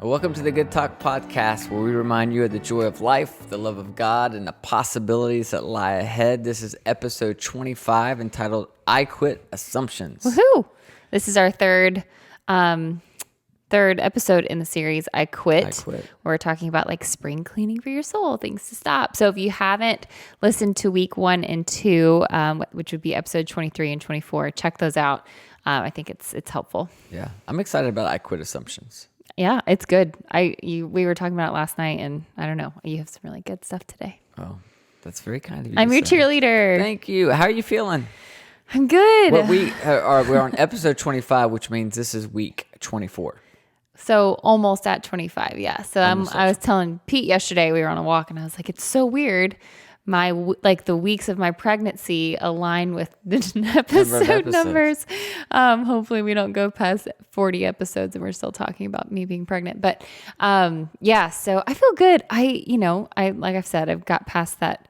Welcome to the Good Talk Podcast, where we remind you of the joy of life, the love of God, and the possibilities that lie ahead. This is episode 25, entitled I Quit Assumptions. Woohoo! This is our third episode in the series, I Quit. We're talking about like spring cleaning for your soul, things to stop. So if you haven't listened to week 1 and 2, which would be episode 23 and 24, check those out. I think it's helpful. Yeah, I'm excited about I Quit Assumptions. Yeah, it's good. We were talking about it last night, and I don't know, you have some really good stuff today. Oh, that's very kind of you. I'm your cheerleader. Thank you. How are you feeling? I'm good. Well, we're on episode 25, which means this is week 24. So almost at 25, yeah. So I was telling Pete yesterday, we were on a walk, and I was like, it's so weird. The weeks of my pregnancy align with the episode numbers. Hopefully we don't go past 40 episodes and we're still talking about me being pregnant. But yeah, so I feel good. Like I've said, I've got past that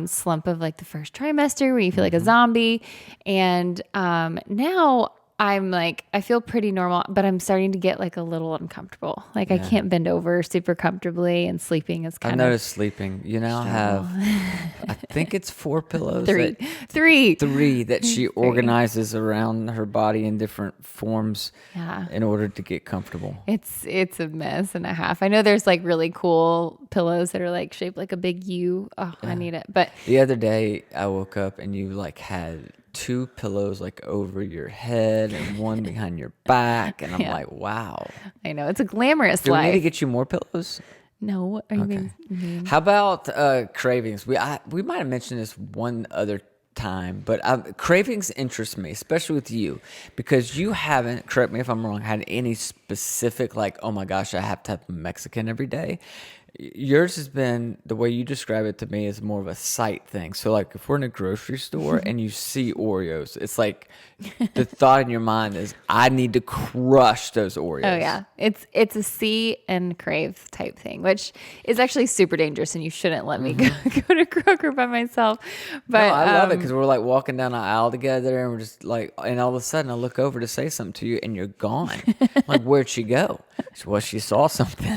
slump of like the first trimester where you feel like a zombie. And now I'm like, I feel pretty normal, but I'm starting to get like a little uncomfortable. Like I can't bend over super comfortably, and sleeping is kind of. I noticed sleeping. You now have, I think it's 4 pillows. Three that she organizes around her body in different forms in order to get comfortable. It's a mess and a half. I know there's like really cool pillows that are like shaped like a big U. Oh, I need it. But the other day I woke up and you like had 2 pillows like over your head and one behind your back, and I'm like, wow. I know, it's a glamorous life. Do we need to get you more pillows? No. Are you mean? How about cravings? We might have mentioned this one other time, but cravings interest me, especially with you, because you haven't, correct me if I'm wrong, had any specific like, oh my gosh, I have to have Mexican every day. Yours has been, the way you describe it to me, is more of a sight thing. So like if we're in a grocery store and you see Oreos, it's like the thought in your mind is, I need to crush those Oreos. Oh yeah. It's a see and crave type thing, which is actually super dangerous, and you shouldn't let me go to Kroger by myself. But no, I love it because we're like walking down the aisle together and we're just like, and all of a sudden I look over to say something to you and you're gone. Like, where'd she go? Well, she saw something.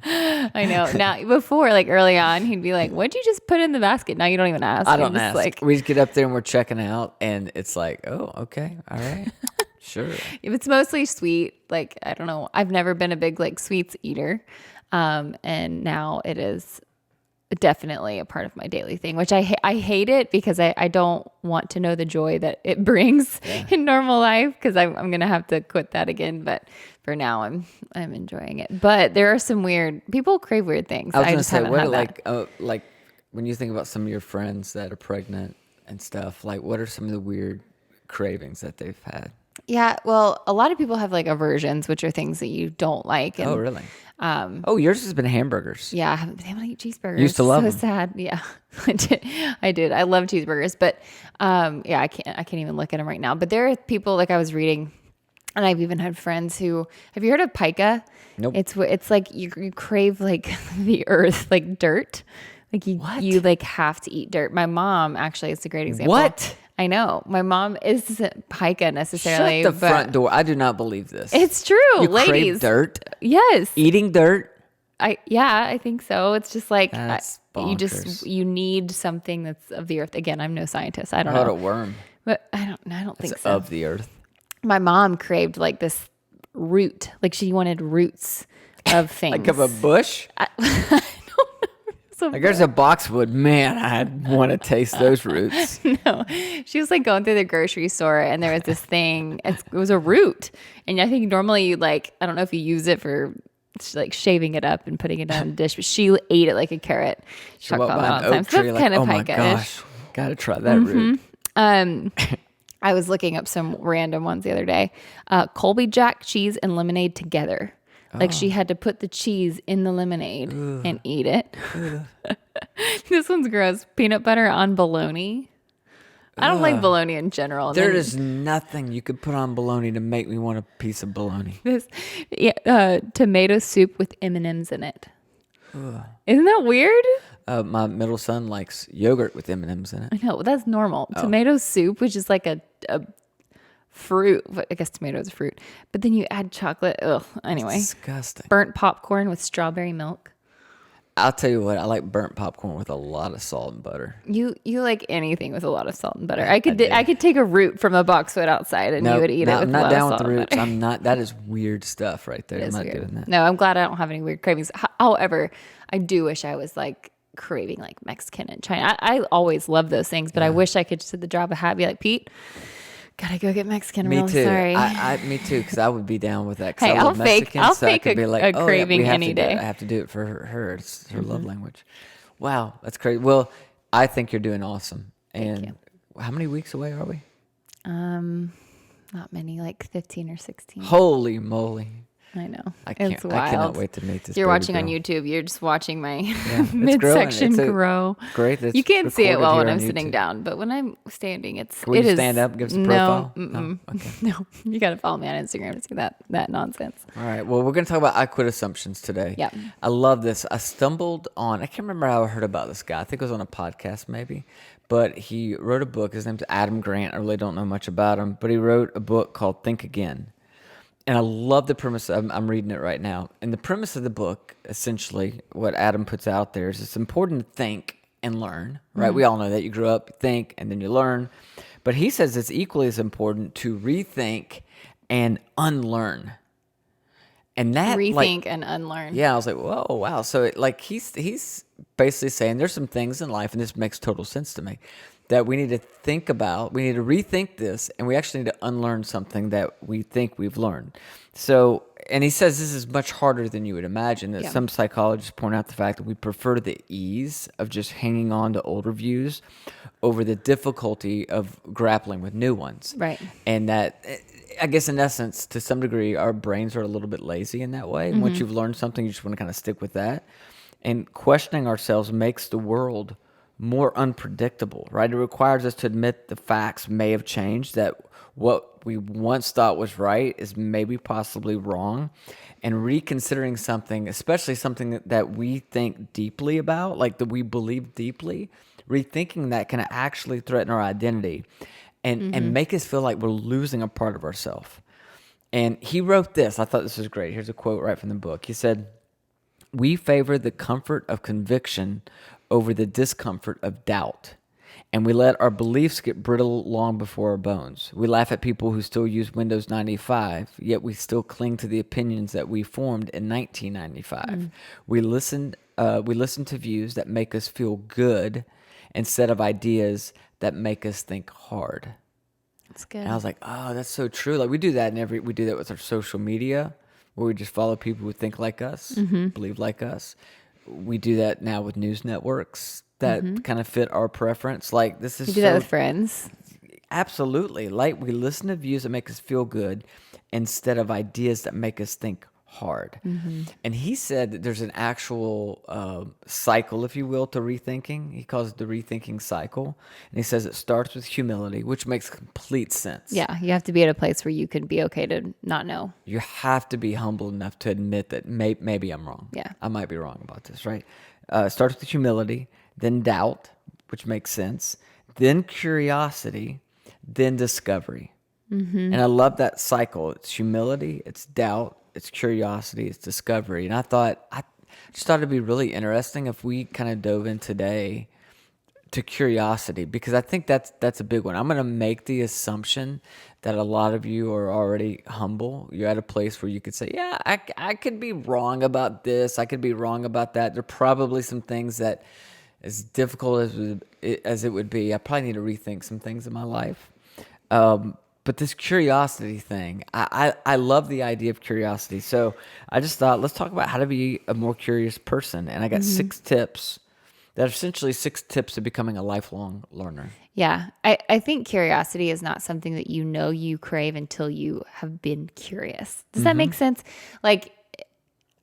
I know. Now, before, like early on, he'd be like, what'd you just put in the basket? Now you don't even ask. I don't ask. Like, we just get up there and we're checking out, and it's like, oh, okay. All right. Sure. It's mostly sweet. Like, I don't know. I've never been a big like sweets eater. And now it is definitely a part of my daily thing, which I hate it because I don't want to know the joy that it brings in normal life, because I'm going to have to quit that again. But for now, I'm enjoying it. But there are some people crave weird things. I was going to say, what like when you think about some of your friends that are pregnant and stuff, like what are some of the weird cravings that they've had? Yeah, well, a lot of people have like aversions, which are things that you don't like. And, oh, really? Yours has been hamburgers. Yeah, I haven't been able to eat cheeseburgers. Used to love them. So sad. Yeah, I did. I love cheeseburgers, but I can't even look at them right now. But there are people, like I was reading, and I've even had friends who, have you heard of pica? Nope. It's like you crave like the earth, like dirt. Like you like have to eat dirt. My mom, actually, it's a great example. What? I know. My mom isn't pica necessarily. Shut the front door. I do not believe this. It's true. You ladies. crave dirt? Yes. Eating dirt? I think so. It's just like that's bonkers. you need something that's of the earth. Again, I'm no scientist. I don't know. How a worm? But I don't think so. Of the earth. My mom craved like this root. Like she wanted roots of things. Like of a bush? I don't know. Like there's a boxwood. Man, I want to taste those roots. No, she was like going through the grocery store, and there was this thing. It was a root, and I think normally you like, I don't know if you use it for like shaving it up and putting it on a dish, but she ate it like a carrot. She walked by an oak tree, like, oh my gosh, gotta try that root. I was looking up some random ones the other day. Colby Jack cheese and lemonade together. Like she had to put the cheese in the lemonade and eat it. This one's gross. Peanut butter on bologna. I don't like bologna in general. There is nothing you could put on bologna to make me want a piece of bologna. Tomato soup with M&Ms in it. Isn't that weird? My middle son likes yogurt with M&Ms in it. I know. That's normal. Tomato soup, which is like a fruit. I guess tomato is a fruit. But then you add chocolate. Ugh. Anyway. It's disgusting. Burnt popcorn with strawberry milk. I'll tell you what, I like burnt popcorn with a lot of salt and butter. You like anything with a lot of salt and butter. I could take a root from a boxwood outside and you would eat it with a lot of salt. I'm not down with the roots. I'm not. That is weird stuff right there. I'm not doing that. No, I'm glad I don't have any weird cravings. However, I do wish I was like craving like Mexican and China. I always love those things, but I wish I could just at the drop of a hat be like, Pete, gotta go get Mexican. Me really too. Sorry. Me too, because I would be down with that. Hey, I'll fake a craving any day. I have to do it for her. It's her love language. Wow, that's crazy. Well, I think you're doing awesome. And how many weeks away are we? Not many, like 15 or 16. Holy moly. I know. It's wild. I cannot wait to meet this. You're watching girl. on YouTube. You're just watching my midsection grow. Great. You can't see it well when I'm sitting down, but when I'm standing, Will you stand up? Give us a profile. No. Okay. No. You got to follow me on Instagram to see that nonsense. All right. Well, we're going to talk about I quit assumptions today. Yeah. I love this. I stumbled on. I can't remember how I heard about this guy. I think it was on a podcast, maybe. But he wrote a book. His name's Adam Grant. I really don't know much about him, but he wrote a book called Think Again. And I love the premise. I'm reading it right now. And the premise of the book, essentially, what Adam puts out there is it's important to think and learn, right? We all know that. You grew up, think, and then you learn. But he says it's equally as important to rethink and unlearn. And that rethink and unlearn. Yeah, I was like, whoa, wow. So he's basically saying there's some things in life, and this makes total sense to me, that we need to think about, we need to rethink this, and we actually need to unlearn something that we think we've learned. So, and he says this is much harder than you would imagine, that some psychologists point out the fact that we prefer the ease of just hanging on to older views over the difficulty of grappling with new ones. Right. And that, I guess in essence, to some degree, our brains are a little bit lazy in that way. Mm-hmm. Once you've learned something, you just want to kind of stick with that. And questioning ourselves makes the world more unpredictable, right? It requires us to admit the facts may have changed, that what we once thought was right is maybe possibly wrong, and reconsidering something, especially something that we think deeply about, like that we believe deeply, rethinking that can actually threaten our identity and make us feel like we're losing a part of ourselves. And he wrote this. I thought this was great. Here's a quote right from the book. He said, "We favor the comfort of conviction over the discomfort of doubt. And we let our beliefs get brittle long before our bones. We laugh at people who still use Windows 95, yet we still cling to the opinions that we formed in 1995. We listen to views that make us feel good instead of ideas that make us think hard." That's good. And I was like, oh, that's so true. Like we do that we do that with our social media, where we just follow people who think like us, believe like us. We do that now with news networks that kind of fit our preference. Like this is you do that with friends. Absolutely. Like we listen to views that make us feel good instead of ideas that make us think hard. And he said that there's an actual cycle, if you will, to rethinking. He calls it the rethinking cycle. And he says it starts with humility, which makes complete sense. Yeah, you have to be at a place where you can be okay to not know. You have to be humble enough to admit that maybe I'm wrong. Yeah. I might be wrong about this, right? It starts with humility, then doubt, which makes sense, then curiosity, then discovery. And I love that cycle. It's humility, it's doubt, it's curiosity, it's discovery. And I just thought it'd be really interesting if we kind of dove in today to curiosity, because I think that's a big one. I'm going to make the assumption that a lot of you are already humble. You're at a place where you could say, yeah, I could be wrong about this. I could be wrong about that. There are probably some things that, as difficult as it would be, I probably need to rethink some things in my life. But this curiosity thing, I love the idea of curiosity. So I just thought, let's talk about how to be a more curious person. And I got 6 tips that are essentially 6 tips of becoming a lifelong learner. Yeah. I think curiosity is not something that you crave until you have been curious. Does that make sense? Like,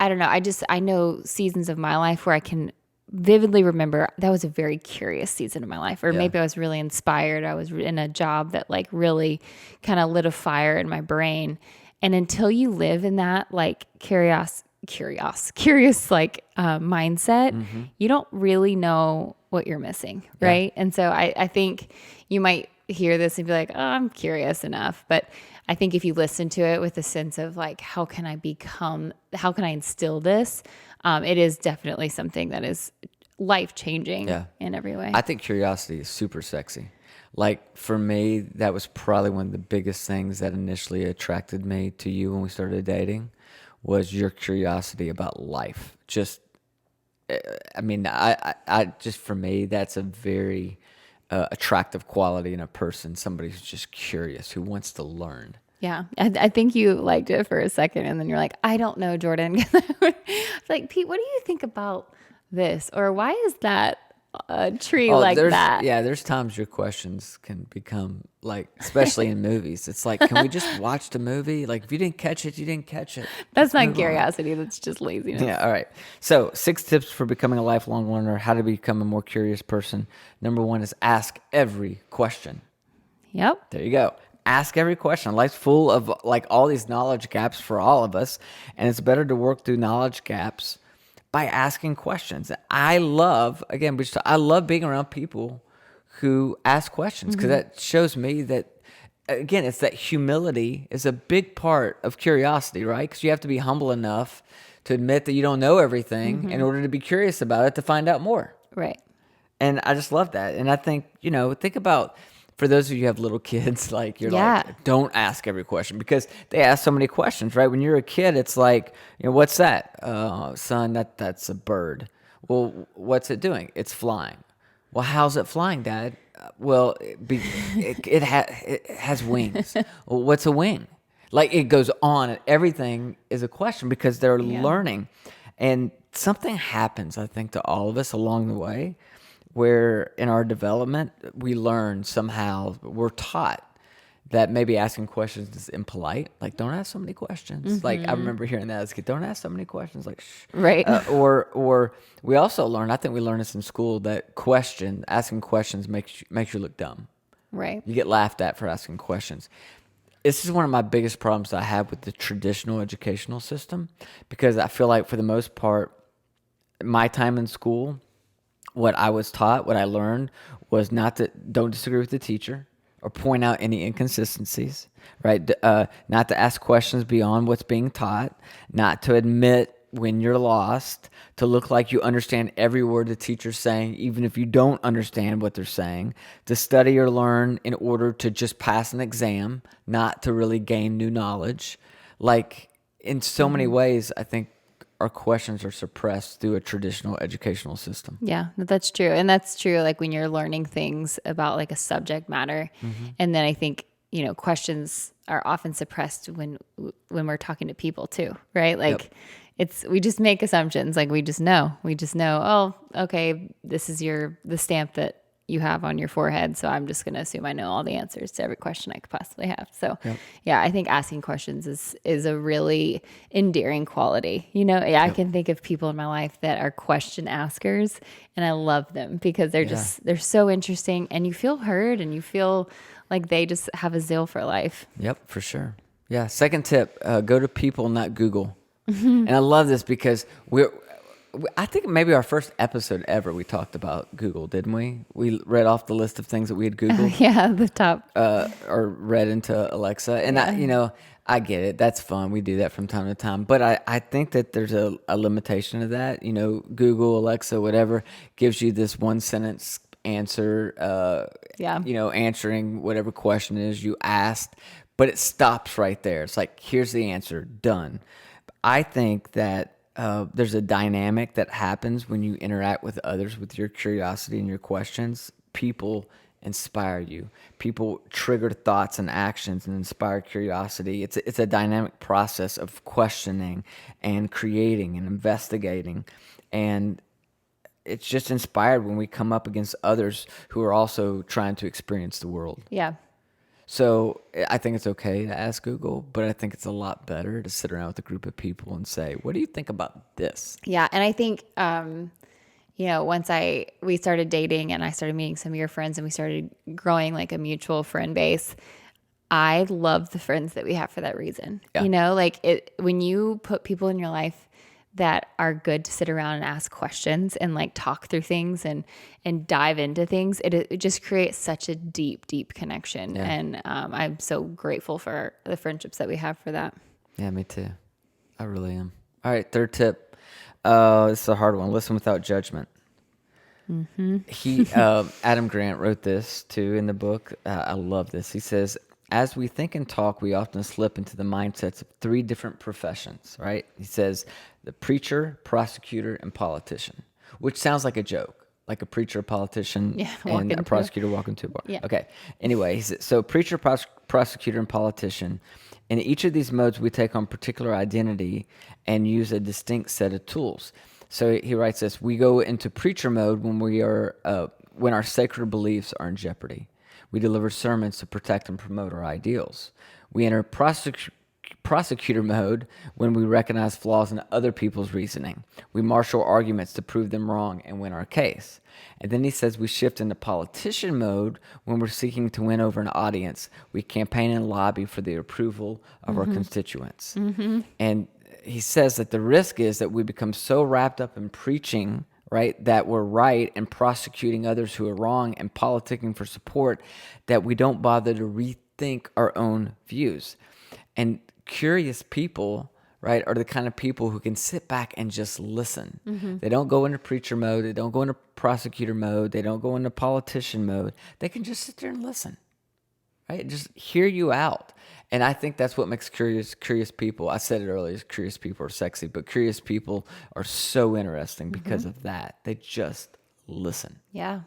I don't know. I know seasons of my life where I can vividly remember that was a very curious season of my life, or maybe I was really inspired. I was in a job that like really kind of lit a fire in my brain. And until you live in that like curious like mindset, you don't really know what you're missing, right? And so I think you might hear this and be like, oh, I'm curious enough. But I think if you listen to it with a sense of like, how can I instill this? It is definitely something that is life-changing in every way. I think curiosity is super sexy. Like for me, that was probably one of the biggest things that initially attracted me to you when we started dating was your curiosity about life. Just, I mean, I just, for me, that's a very attractive quality in a person. Somebody who's just curious, who wants to learn. Yeah. I think you liked it for a second and then you're like, I don't know, Jordyn. It's like, Pete, what do you think about this? Or why is that a tree like that? Yeah, there's times your questions can become like, especially in movies. It's like, can we just watch the movie? Like, if you didn't catch it, you didn't catch it. That's not curiosity. That's just laziness. Yeah, all right. So 6 tips for becoming a lifelong learner, how to become a more curious person. Number 1 is ask every question. Yep. There you go. Ask every question. Life's full of like all these knowledge gaps for all of us, and it's better to work through knowledge gaps by asking questions. I love being around people who ask questions because that shows me that, again, it's that humility is a big part of curiosity, right? Because you have to be humble enough to admit that you don't know everything in order to be curious about it to find out more. Right. And I just love that. And I think, think about, for those of you who have little kids, like like, don't ask every question because they ask so many questions, right? When you're a kid, it's like, what's that? Son, that's a bird. Well, what's it doing? It's flying. Well, how's it flying, Dad? Well, it has wings. Well, what's a wing? Like it goes on, and everything is a question because they're learning. And something happens, I think, to all of us along the way where in our development, we learn somehow, we're taught that maybe asking questions is impolite. Like, don't ask so many questions. Like, I remember hearing that as a kid, don't ask so many questions. Like, shh. Right. Or we also learn, I think we learn this in school, that asking questions makes you look dumb. Right. You get laughed at for asking questions. This is one of my biggest problems I have with the traditional educational system because I feel like for the most part, my time in school, what I was taught, what I learned was don't disagree with the teacher or point out any inconsistencies, right? Not to ask questions beyond what's being taught, not to admit when you're lost, to look like you understand every word the teacher's saying, even if you don't understand what they're saying, to study or learn in order to just pass an exam, not to really gain new knowledge. Like in so many ways, I think our questions are suppressed through a traditional educational system. Yeah, that's true. And that's true like when you're learning things about like a subject matter. And then I think, questions are often suppressed when we're talking to people too, right? Like we just make assumptions. Like we just know, oh, okay, this is the stamp that you have on your forehead. So I'm just going to assume I know all the answers to every question I could possibly have. So yeah, I think asking questions is a really endearing quality. I can think of people in my life that are question askers and I love them because they're so interesting and you feel heard and you feel like they just have a zeal for life. Yep, for sure. Yeah. Second tip, go to people, not Google. And I love this because I think maybe our first episode ever, we talked about Google, didn't we? We read off the list of things that we had Googled. Yeah, the top. Or read into Alexa. And I get it. That's fun. We do that from time to time. But I think that there's a limitation to that. Google, Alexa, whatever, gives you this one sentence answer, answering whatever question it is you asked. But it stops right there. It's like, here's the answer, done. I think that there's a dynamic that happens when you interact with others with your curiosity and your questions. People inspire you. People trigger thoughts and actions and inspire curiosity. It's a dynamic process of questioning and creating and investigating. And it's just inspired when we come up against others who are also trying to experience the world. Yeah. So I think it's okay to ask Google, but I think it's a lot better to sit around with a group of people and say, what do you think about this? Yeah. And I think, once we started dating and I started meeting some of your friends and we started growing like a mutual friend base, I love the friends that we have for that reason. Yeah. When you put people in your life that are good to sit around and ask questions and like talk through things and dive into things, it just creates such a deep, deep connection. Yeah. And I'm so grateful for the friendships that we have for that. Yeah, me too. I really am. All right, third tip. This is a hard one. Listen without judgment. Adam Grant wrote this too in the book. I love this. He says, as we think and talk, we often slip into the mindsets of three different professions, right? He says the preacher, prosecutor, and politician, which sounds like a joke, like a preacher, a politician, and a prosecutor walking to a bar. Yeah. Okay. Anyway, he says, so preacher, prosecutor, and politician. In each of these modes, we take on particular identity and use a distinct set of tools. So he writes this: we go into preacher mode when our sacred beliefs are in jeopardy. We deliver sermons to protect and promote our ideals. We enter prosecutor mode when we recognize flaws in other people's reasoning. We marshal arguments to prove them wrong and win our case. And then he says we shift into politician mode when we're seeking to win over an audience. We campaign and lobby for the approval of our constituents. And he says that the risk is that we become so wrapped up in preaching, right, that we're right, and prosecuting others who are wrong and politicking for support, that we don't bother to rethink our own views. And curious people, right, are the kind of people who can sit back and just listen. They don't go into preacher mode. They don't go into prosecutor mode. They don't go into politician mode. They can just sit there and listen, right? Just hear you out. And I think that's what makes curious people. I said it earlier, curious people are sexy, but curious people are so interesting because of that. They just listen. Yeah.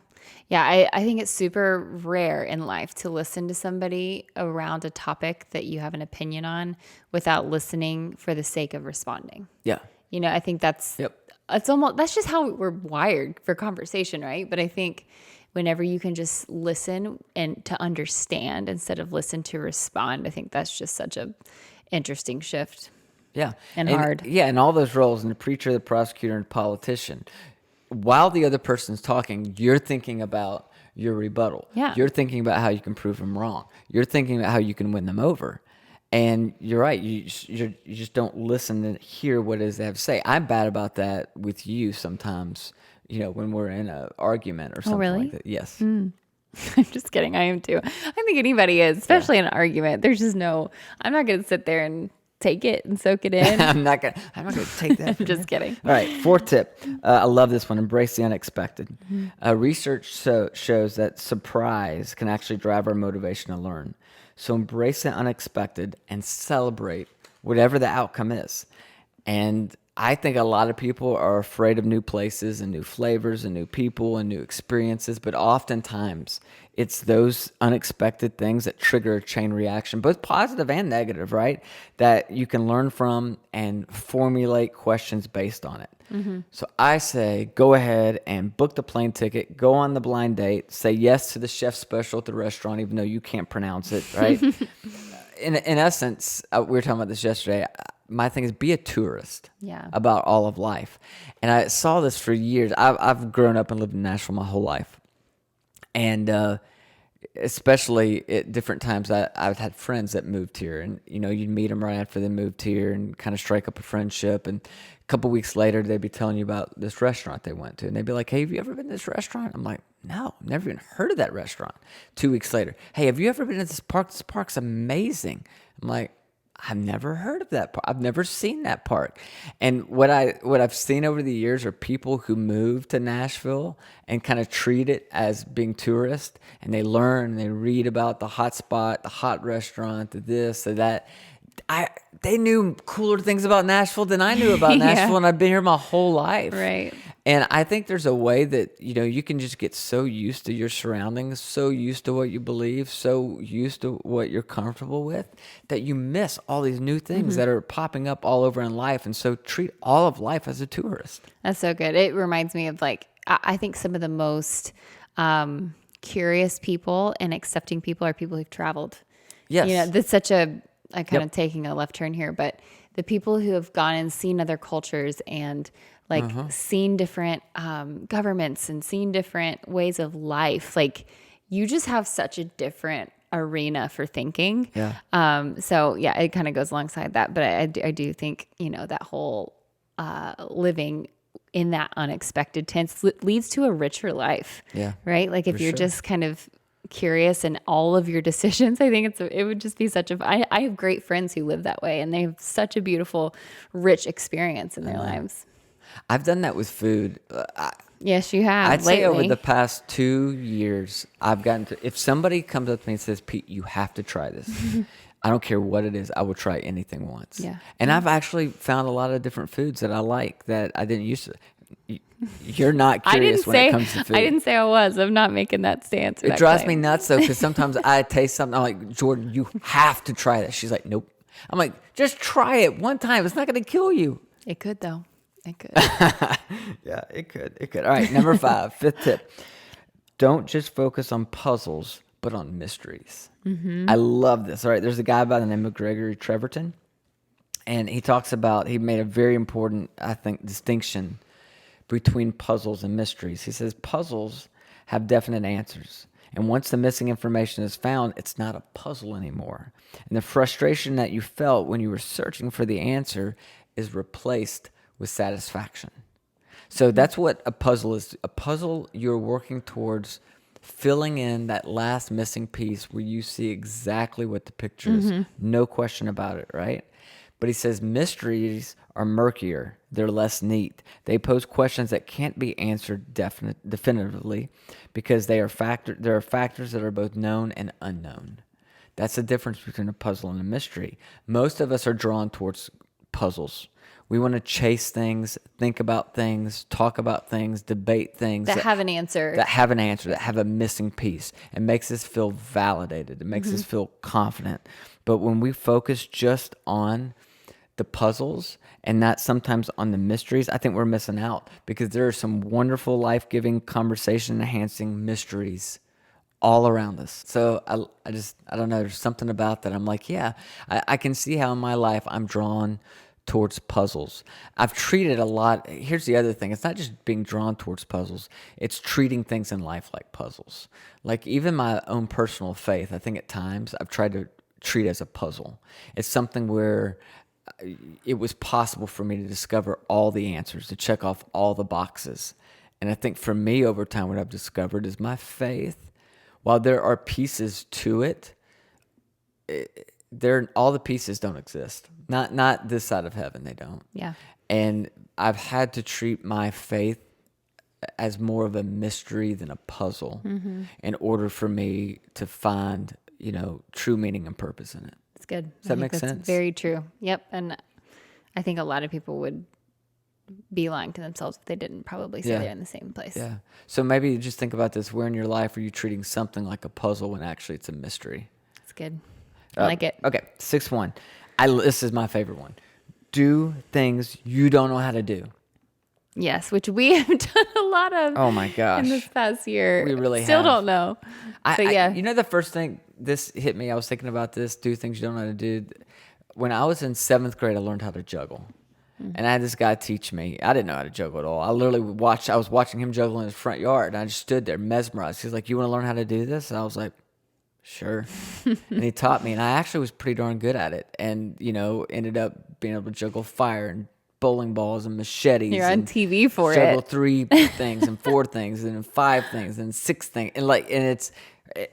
Yeah, I think it's super rare in life to listen to somebody around a topic that you have an opinion on without listening for the sake of responding. Yeah. You know, I think that's just how we're wired for conversation, right? But I think whenever you can just listen and to understand instead of listen to respond, I think that's just such a interesting shift. Yeah. And hard. Yeah, and all those roles, in the preacher, the prosecutor, and politician, while the other person's talking, you're thinking about your rebuttal. Yeah. You're thinking about how you can prove them wrong. You're thinking about how you can win them over. And you're right. You just don't listen and hear what it is they have to say. I'm bad about that with you sometimes, you know, when we're in an argument or something like that. Yes. I'm just kidding. I am too. I think anybody is, especially in an argument. There's just I'm not going to sit there and take it and soak it in. I'm not gonna take that. I'm just kidding. All right, fourth tip. I love this one. Embrace the unexpected. Research shows that surprise can actually drive our motivation to learn. So embrace the unexpected and celebrate whatever the outcome is. And I think a lot of people are afraid of new places and new flavors and new people and new experiences, but oftentimes it's those unexpected things that trigger a chain reaction, both positive and negative, right? That you can learn from and formulate questions based on it. So I say, go ahead and book the plane ticket, go on the blind date, say yes to the chef special at the restaurant, even though you can't pronounce it, right? In essence, we were talking about this yesterday. My thing is be a tourist about all of life. And I saw this for years. I've grown up and lived in Nashville my whole life. And especially at different times, I've had friends that moved here. And, you know, you'd meet them right after they moved here and kind of strike up a friendship. And a couple weeks later, they'd be telling you about this restaurant they went to. And they'd be like, hey, have you ever been to this restaurant? I'm like, no, I've never even heard of that restaurant. 2 weeks later, hey, have you ever been to this park? This park's amazing. I'm like, I've never heard of that park. I've never seen that park. And what I've seen over the years are people who move to Nashville and kind of treat it as being tourists, and they learn, they read about the hot spot, the hot restaurant, the this, the that. They knew cooler things about Nashville than I knew about Nashville, and I've been here my whole life. Right. And I think there's a way that, you know, you can just get so used to your surroundings, so used to what you believe, so used to what you're comfortable with, that you miss all these new things that are popping up all over in life. And so treat all of life as a tourist. That's so good. It reminds me of I think some of the most curious people and accepting people are people who've traveled. Yes. You know, that's such I kind of taking a left turn here, but the people who have gone and seen other cultures and seen different governments and seen different ways of life, like you just have such a different arena for thinking. Yeah. So yeah, it kind of goes alongside that, but I do think, you know, that whole living in that unexpected tense leads to a richer life. Yeah. Right? Like if you're sure. just kind of curious in all of your decisions, I think it would just be such a, I have great friends who live that way and they have such a beautiful, rich experience in their lives. I've done that with food. Yes, you have. I'd lately. say over the past 2 years, I've gotten to, if somebody comes up to me and says, Pete, you have to try this. I don't care what it is. I will try anything once. Yeah. And I've actually found a lot of different foods that I like that I didn't used to. You're not curious when it comes to food. I didn't say I was. I'm not making that stance. It drives me nuts though, because sometimes I taste something. I'm like, Jordyn, you have to try that. She's like, nope. I'm like, just try it one time. It's not going to kill you. It could though. It could. Yeah, it could. It could. All right, number 5, fifth tip. Don't just focus on puzzles, but on mysteries. I love this. All right, there's a guy by the name of Gregory Treverton, and he talks about, he made a very important, I think, distinction between puzzles and mysteries. He says puzzles have definite answers. And once the missing information is found, it's not a puzzle anymore. And the frustration that you felt when you were searching for the answer is replaced with satisfaction. So that's what a puzzle is. A puzzle, you're working towards filling in that last missing piece where you see exactly what the picture is. No question about it, right? But he says mysteries are murkier. They're less neat. They pose questions that can't be answered definitively because there are factors that are both known and unknown. That's the difference between a puzzle and a mystery. Most of us are drawn towards puzzles. We want to chase things, think about things, talk about things, debate things. That have an answer. That have an answer, that have a missing piece. It makes us feel validated. It makes us feel confident. But when we focus just on the puzzles and not sometimes on the mysteries, I think we're missing out because there are some wonderful, life-giving, conversation-enhancing mysteries all around us. So I don't know, there's something about that. I'm like, yeah, I can see how in my life I'm drawn towards puzzles. I've treated a lot. Here's the other thing. It's not just being drawn towards puzzles. It's treating things in life like puzzles. Like even my own personal faith, I think at times I've tried to treat as a puzzle. It's something where it was possible for me to discover all the answers, to check off all the boxes. And I think for me over time, what I've discovered is my faith, while there are pieces to it, all the pieces don't exist. Not this side of heaven, they don't. Yeah. And I've had to treat my faith as more of a mystery than a puzzle in order for me to find, true meaning and purpose in it. It's good. Does that make sense? Very true. Yep. And I think a lot of people would be lying to themselves if they didn't probably say they're in the same place. Yeah. So maybe just think about this. Where in your life are you treating something like a puzzle when actually it's a mystery? It's good. I like it. Okay, 6-1. This is my favorite one. Do things you don't know how to do. Yes, which we have done a lot of. Oh my gosh. In this past year. We really Still have. don't know. But yeah. The first thing this hit me, I was thinking about this, do things you don't know how to do. When I was in 7th grade, I learned how to juggle. And I had this guy teach me. I didn't know how to juggle at all. I was watching him juggle in his front yard, and I just stood there mesmerized. He's like, you want to learn how to do this? And I was like, sure. And he taught me, and I actually was pretty darn good at it. And, ended up being able to juggle fire and bowling balls and machetes. You're on TV for juggle it. 3 things and 4 things and 5 things and 6 things.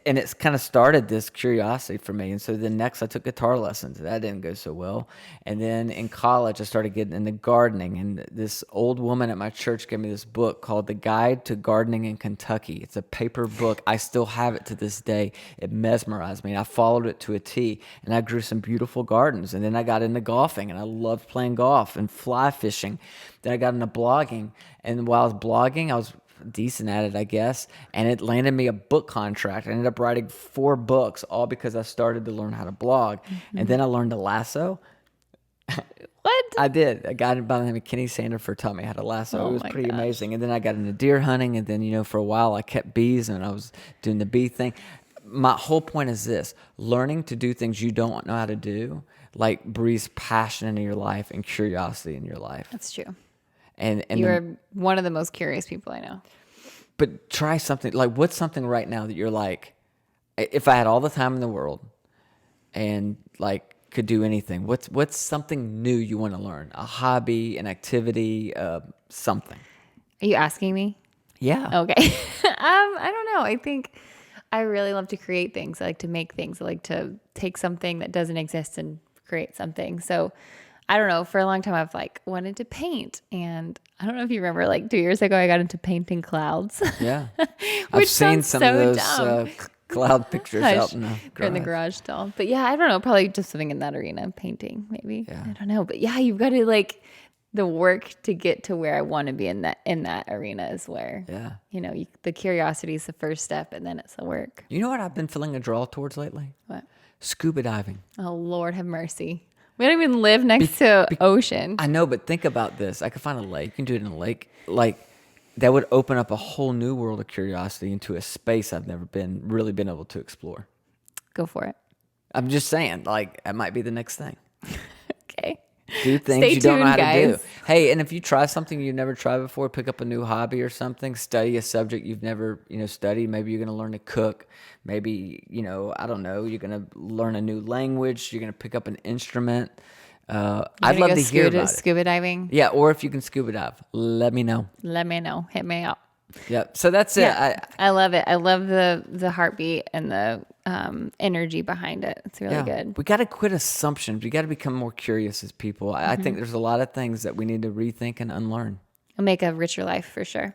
And it's kind of started this curiosity for me. And so then next I took guitar lessons. That didn't go so well. And then in college, I started getting into gardening. And this old woman at my church gave me this book called The Guide to Gardening in Kentucky. It's a paper book. I still have it to this day. It mesmerized me. And I followed it to a T. And I grew some beautiful gardens. And then I got into golfing. And I loved playing golf and fly fishing. Then I got into blogging. And while I was blogging, I was decent at it, I guess, and it landed me a book contract. I ended up writing 4 books, all because I started to learn how to blog. And then I learned to lasso. What? I did. A guy by the name of Kenny Sandifer taught me how to lasso. Oh it was my pretty gosh. amazing. And then I got into deer hunting, and then, for a while I kept bees, and I was doing the bee thing. My whole point is this: learning to do things you don't know how to do, breathes passion into your life and curiosity in your life. That's true. And You're one of the most curious people I know. But try something. What's something right now that you're like, if I had all the time in the world and could do anything. What's something new you want to learn? A hobby, an activity, something. Are you asking me? Yeah. Okay. I don't know. I think I really love to create things. I like to make things. I like to take something that doesn't exist and create something. So I don't know. For a long time, I've like wanted to paint, and I don't know if you remember, like 2 years ago, I got into painting clouds. Yeah. Which I've seen sounds some so of those dumb. cloud pictures out in the Or garage. in the garage still. But yeah, I don't know. Probably just something in that arena, painting maybe. Yeah. I don't know. But yeah, you've got to like the work to get to where I want to be in that arena is where, the curiosity is the first step, and then it's the work. You know what I've been feeling a draw towards lately? What? Scuba diving. Oh, Lord have mercy. We don't even live next to ocean. I know, but think about this. I could find a lake. You can do it in a lake. Like, that would open up a whole new world of curiosity into a space I've never really been able to explore. Go for it. I'm just saying, like, that might be the next thing. Okay. Do things Stay you don't know tuned, how to do. guys. Hey, and if you try something you've never tried before, pick up a new hobby or something, study a subject you've never, studied. Maybe you're going to learn to cook. Maybe, I don't know, you're going to learn a new language. You're going to pick up an instrument. I'd love to hear about it. Scuba diving. Yeah, or if you can scuba dive, let me know. Let me know. Hit me up. Yeah, so that's it. I love it. I love the heartbeat and the energy behind it. It's really good. We got to quit assumptions. We got to become more curious as people. I think there's a lot of things that we need to rethink and unlearn. It'll make a richer life for sure.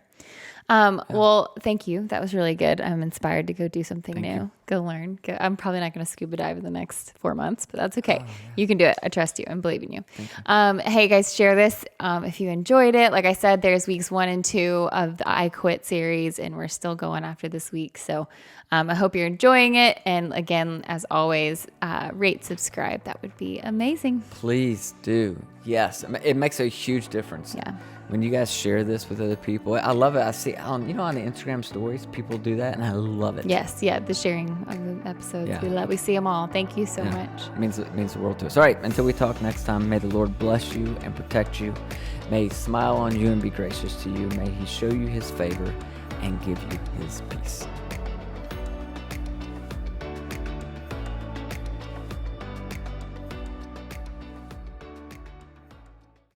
Well, thank you. That was really good. I'm inspired to go do something new. Go learn. I'm probably not going to scuba dive in the next 4 months, but that's okay. You can do it. I trust you. I believe in you. Hey guys, share this if you enjoyed it. Like I said, there's weeks 1 and 2 of the I Quit series, and we're still going after this week. So I hope you're enjoying it. And again, as always, rate, subscribe. That would be amazing. Please do. Yes. It makes a huge difference. Yeah. When you guys share this with other people, I love it. I see on the Instagram stories, people do that, and I love it. Yes, the sharing of the episodes. Yeah. We see them all. Thank you so much. It means the world to us. All right, until we talk next time, may the Lord bless you and protect you. May He smile on you and be gracious to you. May He show you His favor and give you His peace.